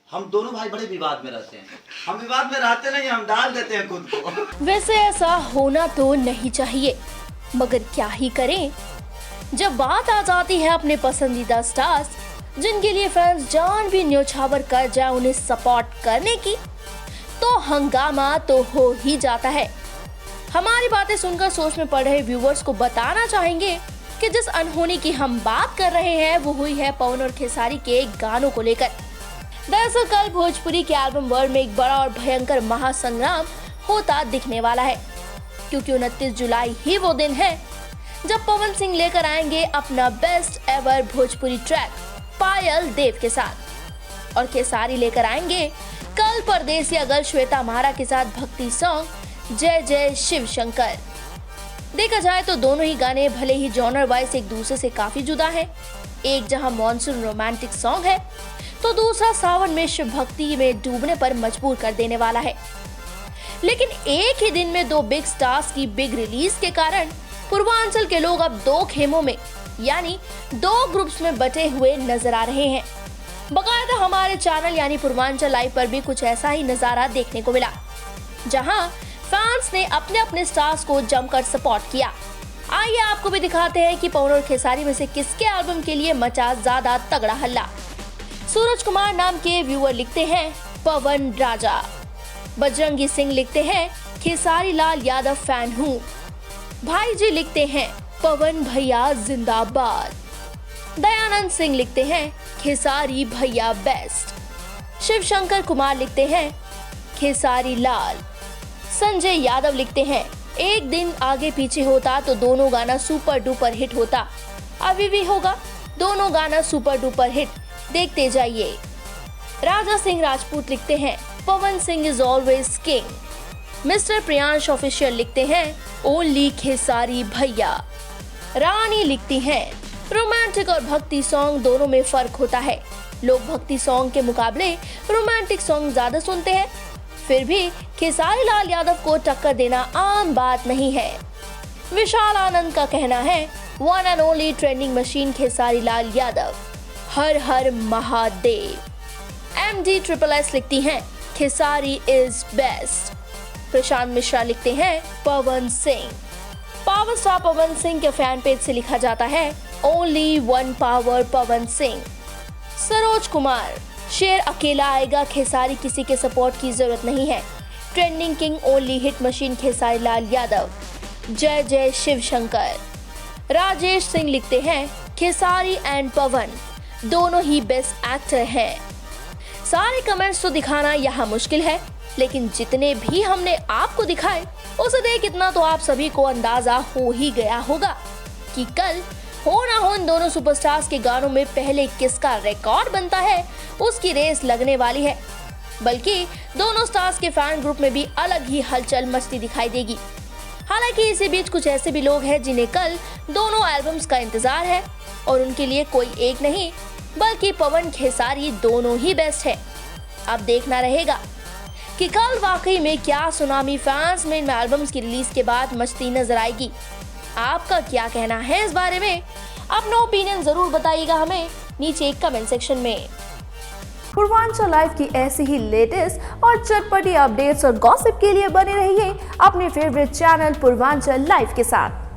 हम दोनों भाई बड़े विवाद में रहते हैं। हम विवाद में रहते नहीं, हम डाल देते हैं खुद को। वैसे ऐसा होना तो नहीं चाहिए, मगर क्या ही करें जब बात आ जाती है अपने पसंदीदा स्टार्स जिनके लिए फैंस जान भी न्योछावर कर जाए उन्हें सपोर्ट करने की, तो हंगामा तो हो ही जाता है। हमारी बातें सुनकर सोच में पड़ रहे व्यूवर्स को बताना चाहेंगे कि जिस अनहोनी की हम बात कर रहे हैं वो हुई है पवन और खेसारी के गानों को लेकर। दरअसल कल भोजपुरी के एल्बम वर्ल्ड में एक बड़ा और भयंकर महासंग्राम होता दिखने वाला है, क्योंकि 29 जुलाई ही वो दिन है जब पवन सिंह लेकर आएंगे अपना बेस्ट एवर भोजपुरी ट्रैक पायल देव के साथ, और खेसारी लेकर आएंगे कल परदेसिया गर्ल श्वेता महारा के साथ भक्ति सॉन्ग जय जय शिव शंकर। देखा जाए तो दोनों ही गाने भले ही जॉनर वाइज एक दूसरे से काफी जुदा हैं, एक जहां मॉनसून रोमांटिक सॉन्ग है तो दूसरा सावन में शिव भक्ति में डूबने पर मजबूर कर देने वाला है। लेकिन एक ही दिन में दो बिग स्टार्स की बिग रिलीज के कारण पूर्वांचल के लोग अब दो खेमों में यानी दो ग्रुप्स में बटे हुए नजर आ रहे हैं। बकायदा हमारे चैनल यानी पूर्वांचल लाइव पर भी कुछ ऐसा ही नजारा देखने को मिला, जहां फैंस ने अपने अपने स्टार्स को जमकर सपोर्ट किया। आइए आपको भी दिखाते हैं कि पवन और खेसारी में से किसके एल्बम के लिए मचा ज्यादा तगड़ा हल्ला। सूरज कुमार नाम के व्यूअर लिखते हैं पवन राजा। बजरंगी सिंह लिखते हैं खेसारी लाल यादव फैन हूँ। भाई जी लिखते हैं पवन भैया जिंदाबाद। दयानंद सिंह लिखते हैं खेसारी भैया बेस्ट। शिव शंकर कुमार लिखते हैं खेसारी लाल। संजय यादव लिखते हैं एक दिन आगे पीछे होता तो दोनों गाना सुपर डुपर हिट होता, अभी भी होगा दोनों गाना सुपर डुपर हिट, देखते जाइए। राजा सिंह राजपूत लिखते हैं Pawan Singh is always king. Mister Priyansh official लिखते हैं ओनली खेसारी भैया। रानी लिखती हैं रोमांटिक और भक्ति सॉन्ग दोनों में फर्क होता है, लोग भक्ति सॉन्ग के मुकाबले रोमांटिक सॉन्ग ज्यादा सुनते हैं, फिर भी खेसारी लाल यादव को टक्कर देना आम बात नहीं है। विशाल आनंद का कहना है one and only trending machine Khesari Lal Yadav, her her Mahadev. MD SSS लिखती हैं खेसारी इज बेस्ट। प्रशांत मिश्रा लिखते हैं पवन सिंह। पावर स्टार पवन सिंह के फैन पेज से लिखा जाता है only one power Pawan Singh. Saroj Kumar शेर अकेला आएगा, खेसारी किसी के सपोर्ट की जरूरत नहीं है, trending king only hit machine Khesari Lal Yadav, जय जय शिव शंकर। राजेश सिंह लिखते हैं खेसारी एंड पवन दोनों ही बेस्ट एक्टर हैं। सारे कमेंट्स तो दिखाना यहाँ मुश्किल है, लेकिन जितने भी हमने आपको दिखाए उसे देख इतना तो आप सभी को अंदाजा हो ही गया होगा कि कल हो ना हो इन दोनों सुपरस्टार्स के गानों में पहले किसका रिकॉर्ड बनता है उसकी रेस लगने वाली है। बल्कि दोनों स्टार्स के फैन ग्रुप में भी अलग ही हलचल मचती दिखाई देगी। हालांकि इसी बीच कुछ ऐसे भी लोग हैं जिन्हें कल दोनों एल्बम्स का इंतजार है और उनके लिए कोई एक नहीं बल्कि पवन खेसारी दोनों ही बेस्ट है। अब देखना रहेगा कि कल वाकई में क्या सुनामी फैंस में इन एल्बम्स की रिलीज के बाद मचती नजर आएगी। आपका क्या कहना है इस बारे में? अपना ओपिनियन जरूर बताइएगा हमें नीचे कमेंट सेक्शन में। पूर्वांचल लाइव की ऐसी ही लेटेस्ट और चटपटी अपडेट्स और गॉसिप के लिए बने रहिए अपने फेवरेट चैनल पूर्वांचल लाइव के साथ।